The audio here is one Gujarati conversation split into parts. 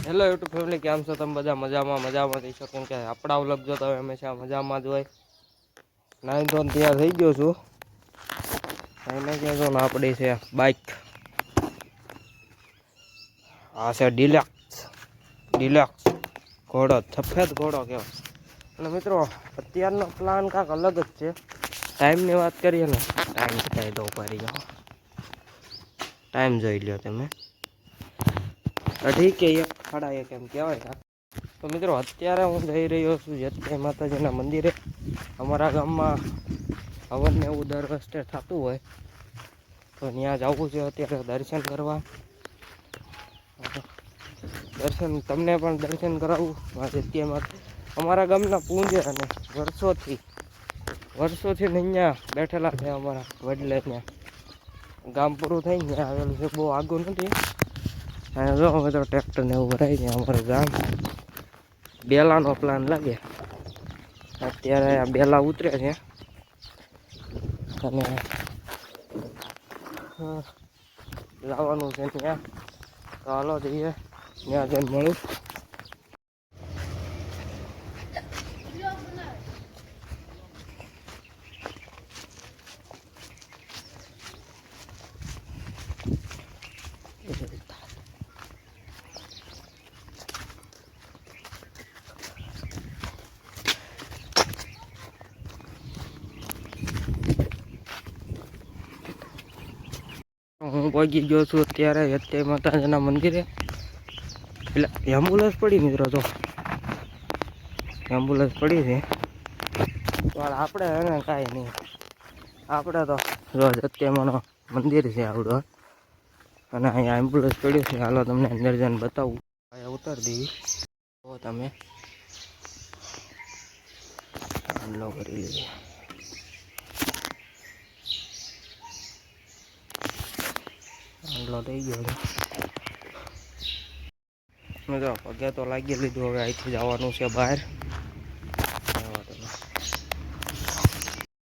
હેલો યુટ્યુબ ફેમિલી, કેમ છો તમે બધા? મજામાં થઈ શકો કેમ કે આપણા વ્લોગ જો તમે હંમેશા મજામાં જ હોય. નાઈન તો તૈયાર થઈ ગયો છું. એને કહેજો ને આપણી છે બાઇક. આ છે ડિલક્સ ઘોડો, સફેદ ઘોડો કહેવાય. અને મિત્રો અત્યારનો પ્લાન કાંઈક અલગ જ છે. ટાઈમની વાત કરીએ ને, ટાઈમ થાય તો ઉપાડી જાઓ. ટાઈમ જોઈ લ્યો તમે. ઠીક છે, 1:30 એમ કહેવાય. તો મિત્રો અત્યારે હું જઈ રહ્યો છું જય માતાજીના મંદિરે. અમારા ગામમાં હવન ને એવું દર વર્ષે થતું હોય, તો ત્યાં જવું છે અત્યારે દર્શન કરવા. તમને પણ દર્શન કરાવું અત્યારમાં. અમારા ગામના પૂંજે અને વર્ષોથી અહીંયા બેઠેલા છે. અમારા વડલે ત્યાં ગામ પૂરું થઈ ગયા આવેલું છે, બહુ આગું નથી. અને જો હવે તો ટ્રેક્ટર ને એવું ભરાય છે. અમારું ગામ બેલાનો પ્લાન લાગે. અત્યારે આ બેલા ઉતરે છે અને જવાનું છે ત્યાં. તો હાલો જઈએ, ત્યાં જઈને મળું. હું પહોંચી ગયો છું અત્યારે જય માતાજીના મંદિરે. એટલે એમ્બ્યુલન્સ પડી મિત્રો, તો એમ્બ્યુલન્સ પડી છે. પણ આપણે એને કાંઈ નહીં, આપણે તો રોજ અત્યારનો મંદિર છે આવડો. અને અહીંયા એમ્બ્યુલન્સ પડ્યું છે. હાલો તમને અંદર જઈને બતાવું. અહીંયા ઉતારી દેવી તો તમે હમલો કરી લીધો. હમલો થઈ ગયો છે મિત્રો. પગે તો લાગી લીધું. હવે અહીંથી જવાનું છે બહાર.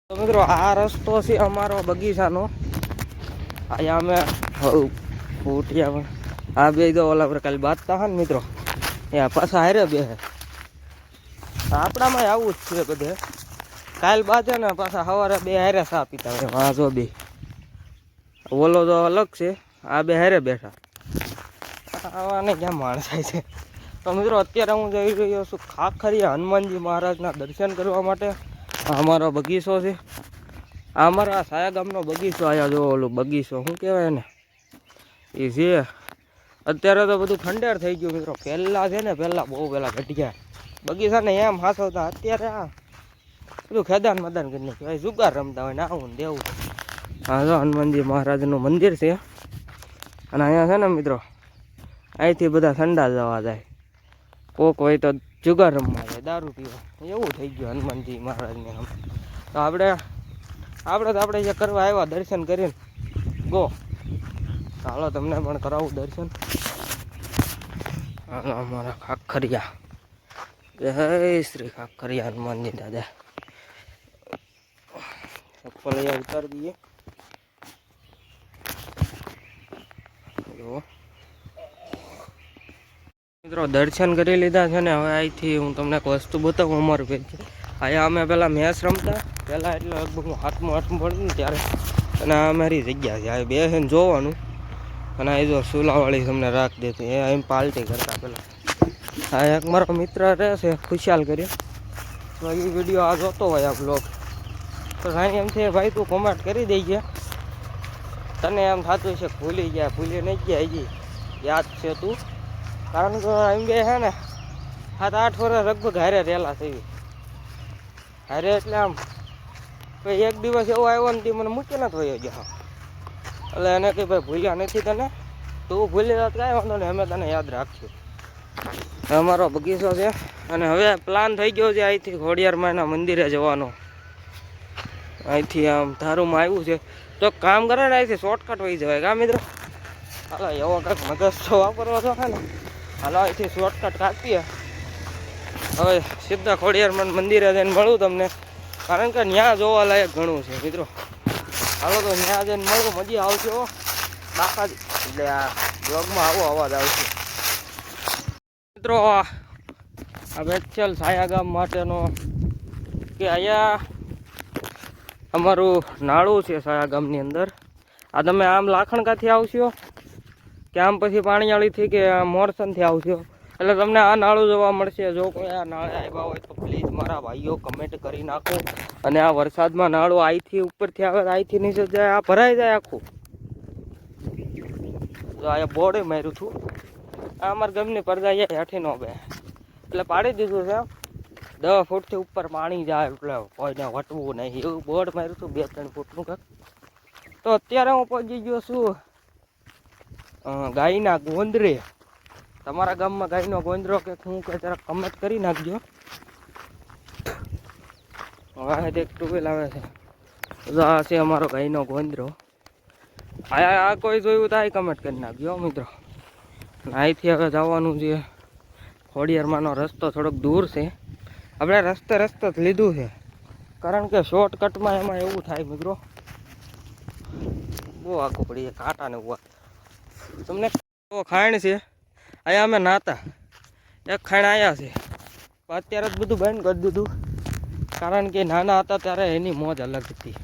તો મિત્રો આ રસ્તો છે અમારો બગીચાનો. અહીંયા અમે ફૂટ્યા પણ આ બે તો ઓલા પર કાલે બાંધતા હા ને મિત્રો, ત્યાં પાછા હારે બે આપણામાં આવું જ છે બધે. કાલ બાજે ને પાછા સવારે બે હારે સા પીતા હોય. વાંધો બે ઓલો તો અલગ છે, આ બે હારે બેઠા. આવાને ક્યાં માણ થાય છે. તો મિત્રો અત્યારે હું જઈ રહ્યો છું ખાખરીયા હનુમાનજી મહારાજના દર્શન કરવા માટે. અમારો બગીચો છે. આ અમારા સાયા ગામનો બગીચો. આવ્યા જો ઓલું બગીચો શું કહેવાય ને એ છે. અત્યારે તો બધું ખંડેર થઈ ગયું મિત્રો. પહેલાં છે ને, બહુ પહેલાં ઘટ્યા બગીચાને એમ હાથવતા. અત્યારે આ બધું ખેદાન મદાન કરીને કહેવાય, જુગાર રમતા હોય ને આવું ને દેવું. હા જો હનુમાનજી મહારાજનું મંદિર છે. અને અહીંયા છે ને મિત્રો, અહીંથી બધા ઠંડા જવા જાય. કોક હોય તો જુગાર રમવા જાય, દારૂ પીવા. એવું થઈ ગયું હનુમાનજી મહારાજને. તો આપણે જે કરવા આવ્યા દર્શન કરીને ગો. ચાલો તમને પણ કરાવું દર્શન. અમારા ખાખરિયા, જય શ્રી ખાખરિયા હનુમાનજી દાદા. ચપ્પલ અહીંયા ઉતારી દઈએ. મિત્રો દર્શન કરી લીધા છે ને. હવે અહીંથી હું તમને એક વસ્તુ બતાવું. અમારું પેજ અહીંયા અમે પહેલાં મેચ રમતા પહેલાં, એટલે લગભગ હું હાથમાં પડતું ને ત્યારે. અને આ અમારી જગ્યા છે. આ બેસીને જોવાનું. અને આ જો સુલાવાળી તમને રાખ દેતી, એ એમ પાર્ટી કરતા પહેલાં. આ એક મારો મિત્ર રહેશે ખુશાલ કરી, તો એ વિડીયો આ જોતો હોય આ બ્લોગ. તો સાંઈ એમ છે ભાઈ તું કોમેન્ટ કરી દઈએ. તને એમ થતું છે ભૂલી નહીં ગયા હજી યાદ છે તું. કારણ કે એમ બે છે ને 7-8 વર્ષ લગભગ હારે રહેલા છે. હારે એટલે આમ કોઈ એક દિવસ એવો આવ્યો ને તે મને મૂકી નથી વયો ગયો. એટલે એને કંઈ ભાઈ ભૂલ્યા નથી તને, તું ભૂલી જાત કાંઈ વાંધો નહીં, અમે તને યાદ રાખશું. અમારો બગીચો છે. અને હવે પ્લાન થઈ ગયો છે અહીંથી ખોડિયારમાંના મંદિરે જવાનો. અહીંથી આમ ધારુમાં આવ્યું છે તો કામ કરે ને, અહીંથી શોર્ટકટ વહી જવાય. કા મિત્રો? હાલો એવો કંઈક મગજ તો વાપરવો તો ને. હાલો અહીંથી શોર્ટકટ કાપીએ. હવે સીધા ખોડિયારમાં મંદિરે જઈને મળું તમને. કારણ કે ત્યાં જોવા લાયક ઘણું છે મિત્રો. હાલો તો ત્યાં જઈને મળું. મજા આવશે બાકા. એટલે આ બ્લોગમાં આવો અવાજ આવશે. મિત્રો આ સ્પેશિયલ સાયા ગામ માટેનો કે અહીંયા અમારું નાળું છે સાયા ગામની અંદર. આ તમે આમ લાખણકાથી આવશો કે આમ પછી પાણીયાળીથી કે મોરસનથી આવશો એટલે તમને આ નાળું જોવા મળશે. જો કોઈ આ નાળે આવ્યા હોય તો પ્લીઝ મારા ભાઈઓ કમેન્ટ કરી નાખો. અને આ વરસાદમાં નાળું અહીંથી ઉપરથી આવે અહીંથી નીચે જાય આ ભરાઈ જાય આખું. તો અહીંયા બોર્ડે માર્યું હતું. આ અમારા ગામની પરદા હેઠી નો બે એટલે પાડી દીધું છે 10 ફૂટથી ઉપર પાણી જાય એટલે કોઈને વટવું નહીં એવું બોર્ડ માર્યું હતું 2-3 ફૂટનું કંઈક. તો અત્યારે હું પહોંચી ગયો છું ગાયના ગોંદરે. તમારા ગામમાં ગાયનો ગોંદરો કે શું કે જરા કમેન્ટ કરી નાખજો. હવે એક ટુવેલ આવે છે તો આ છે અમારો ગાયનો ગોંદરો. આ કોઈ જોયું તો આ કમેન્ટ કરી નાખજો મિત્રો. અહીંથી હવે જવાનું છે ખોડિયારમાંનો રસ્તો થોડોક દૂર છે. આપણે રસ્તે જ લીધું છે કારણ કે શોર્ટકટમાં એમાં એવું થાય મિત્રો બહુ આખું પડી કાંટા ને ઉવા. તમને ખાણ છે અહીંયા અમે નાતા એક ખાણ આવ્યા છે અત્યારે જ બધું બંધ કરી દીધું કારણ કે નાના હતા ત્યારે એની મોજ અલગ હતી.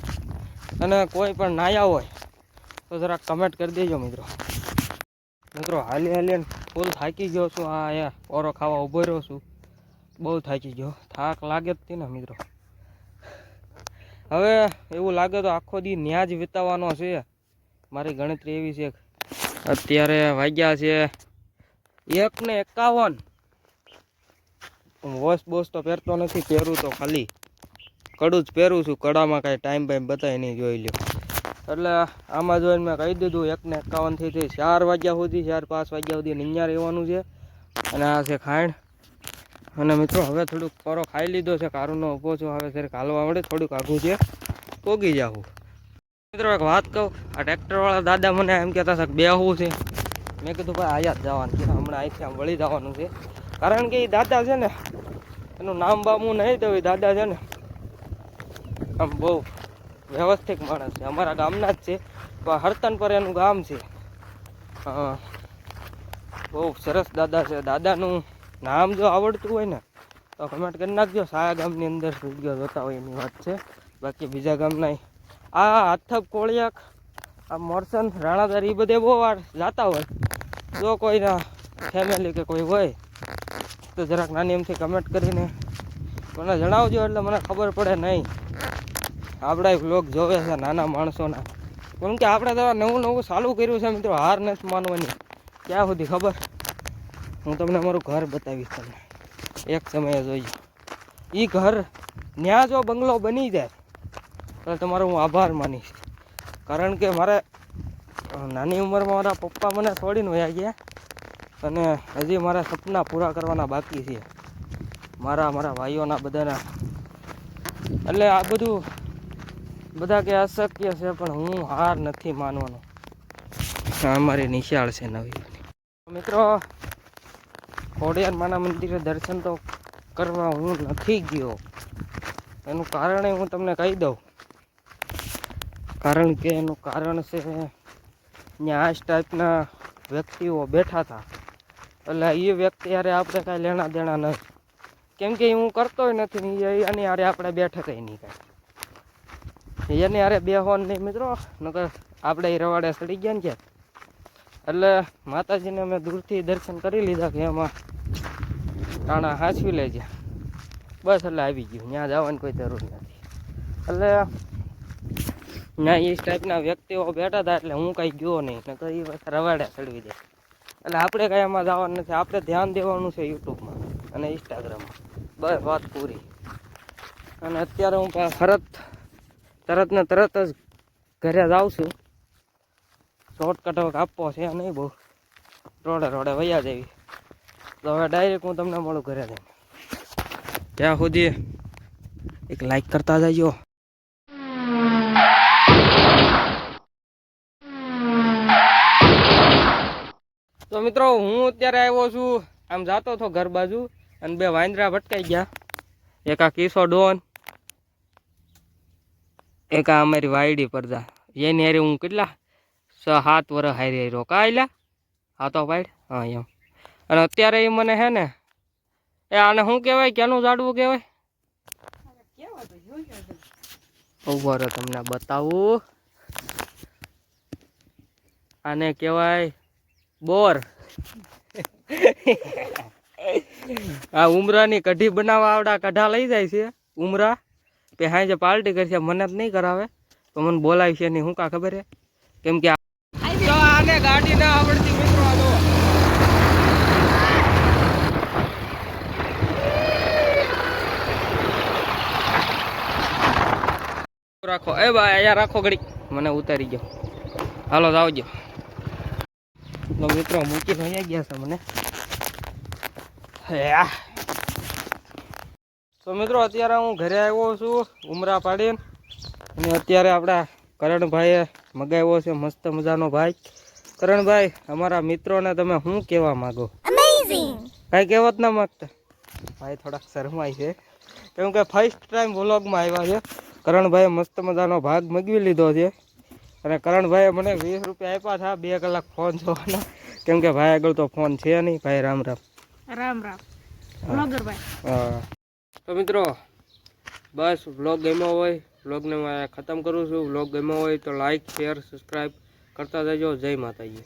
અને કોઈ પણ નાયા હોય તો જરાક કમેન્ટ કરી દેજો મિત્રો. હાલી ફૂલ થાકી ગયો છું. આ અહીંયા ઓરો ખાવા ઊભો રહ્યો છું. બહુ થાકી ગયો. થાક લાગે જ હતી ને મિત્રો. હવે એવું લાગે તો આખો દી ન્યા જ વિતાવવાનો છે. મારી ગણતરી એવી છે. અત્યારે વાગ્યા છે 1:51. વોશ બોસ તો પહેરતો નથી. પહેરું તો ખાલી કડું જ પહેરું છું. કડામાં કાંઈ ટાઈમ બતાવી નહીં જોઈ લ્યો. એટલે આમાં જોઈને મેં કહી દીધું 1:51 થી 4 વાગ્યા સુધી 4-5 વાગ્યા સુધી નિંજા રહેવાનું છે. અને આ છે ખાંડ. અને મિત્રો હવે થોડુંક પરો ખાઈ લીધો છે. કારુનો ઊભો છું. હવે ત્યારે હાલવા મળે થોડુંક આઘું છે પોગી જાઉં. મિત્રો એક વાત કહું, આ ટ્રેક્ટરવાળા દાદા મને એમ કહેતા હતા કે બેહવું છે. મેં કીધું ભાઈ આયા જ જવાનું છે. હમણાં અહીંથી આમ વળી જવાનું છે કારણ કે એ દાદા છે ને એનું નામ બામ હું નહીં દઉં. એ દાદા છે ને આમ બહુ વ્યવસ્થિત માણસ છે. અમારા ગામના જ છે. હરતન પર એનું ગામ છે. બહુ સરસ દાદા છે. દાદાનું નામ જો આવડતું હોય ને તો કમેન્ટ કરી નાખજો. સાયા ગામની અંદર વિડીયો જોતા હોય એની વાત છે. બાકી બીજા ગામના આ હાથપ કોળિયાક આ મોરસન રાણાદાર એ બધે બહુ વાર જતા હોય. જો કોઈના ફેમિલી કે કોઈ હોય તો જરાક નાની એમથી કમેન્ટ કરીને મને જણાવજો એટલે મને ખબર પડે નહીં આપણા વ્લોગ જોવે છે નાના માણસોના. કેમ કે આપણે તો નવું ચાલુ કર્યું છે મિત્રો. હાર નથી માનવાની. ક્યાં સુધી ખબર, હું તમને મારું ઘર બતાવીશ. તમને એક સમયે જોઈજો એ ઘર ન્યા જો બંગલો બની જાય તો તમારો હું આભાર માનીશ. કારણ કે મારે નાની ઉંમરમાં મારા પપ્પા મને છોડીને વયા ગયા અને હજી મારા સપના પૂરા કરવાના બાકી છે મારા ભાઈઓના બધાના. એટલે આ બધું બધા કે અશક્ય છે પણ હું હાર નથી માનવાનો. અમારી નિશાળ છે નવી. મિત્રો ખોડિયાર માના મંદિરે દર્શન તો કરવા હું નથી ગયો. એનું કારણ હું તમને કહી દઉં. કારણ કે એનું કારણ છે ત્યાં આ ટાઈપના વ્યક્તિઓ બેઠા હતા. એટલે એ વ્યક્તિ યારે આપણે કાંઈ લેણા દેણા નથી. કેમ કે હું કરતો નથી. એની યારે આપણે બેઠા કંઈ નહીં કાંઈ. એની યારે બેહોન નહીં મિત્રો. નકર આપણે એ રવાડે સડી ગયા ને ક્યાં. એટલે માતાજીને અમે દૂરથી દર્શન કરી લીધા કે એમાં ટાણા હાંચવી લેજે બસ. એટલે આવી ગયું. ત્યાં જવાની કોઈ જરૂર નથી. એટલે ત્યાં એ ટાઈપના વ્યક્તિઓ બેઠા હતા એટલે હું કાંઈ ગયો નહીં. નકર એ વખત રવાડે ચડવી દે. એટલે આપણે કાંઈ એમાં જવાનું નથી. આપણે ધ્યાન દેવાનું છે યુટ્યુબમાં અને ઇન્સ્ટાગ્રામમાં. બસ વાત પૂરી. અને અત્યારે હું તરત ને તરત જ ઘરે જાઉં છું. શોર્ટકટ આપવો છે નહીં બહુ. રોડે વૈયા જેવી. તો હવે ડાયરેક્ટ હું તમને મળું ઘરે જઈને. ત્યાં સુધી એક લાઈક કરતા જજો. તો મિત્રો હું અત્યારે આવ્યો છું આમ જાતો હતો ઘર બાજુ અને 2 વાંદરા ભટકાઈ ગયા. એક આ કિસો ડોન, એક આ અમારી વાયડી પરદા. એની હારે હું કેટલા 6-7 વર્ષ હારી રહ્યો કાયલા. હા તો પાડ હા એમ. અને અત્યારે એ મને હે ને એ આને શું કહેવાય? કેનું ઝાડવું કહેવાય? ઉભો રહો, તમને બતાવું. આને કહેવાય બોર. આ ઉમરાની કઢી બનાવવા આવડા કઢા લઈ જાય છે ઉમરા. તે હા જે પાર્ટી કરશે મને જ નહીં કરાવે તો મને બોલાય છે નહીં. શું કા ખબર હે? કેમ કે આને ગાડી ના આવડતી મિત્રો. રાખો એ ભાઈ, અહીંયા રાખો ઘડી, મને ઉતારી ગયો. હાલો આવજો. તો મિત્રો મૂકી અહીંયા ગયા છે મને. તો મિત્રો અત્યારે હું ઘરે આવ્યો છું ઉમરા પાડીને. અને અત્યારે આપણા કરણભાઈએ મગાવ્યો છે મસ્ત મજાનો ભાઈ. કરણભાઈ, અમારા મિત્રોને તમે શું કહેવા માગો? કાંઈ કહેવત ના માગતા? ભાઈ થોડાક શરમાય છે કેમ કે ફર્સ્ટ ટાઈમ વ્લોગમાં આવ્યા છે. કરણભાઈએ મસ્ત મજાનો ભાગ મગવી લીધો છે. અને કરણભાઈએ મને 20 રૂપિયા આપ્યા હતા 2 કલાક ફોન જોવાના. કેમ કે ભાઈ આગળ તો ફોન છે નહીં. ભાઈ રામ રામ. રામ રામ બ્લોગર ભાઈ. હા તો મિત્રો બસ વ્લોગ ગમ્યો હોય, વ્લોગને હું ખતમ કરું છું. વ્લોગ ગમ્યો હોય તો લાઈક, શેર, સબસ્ક્રાઈબ કરતા જજો. જય માતાજી.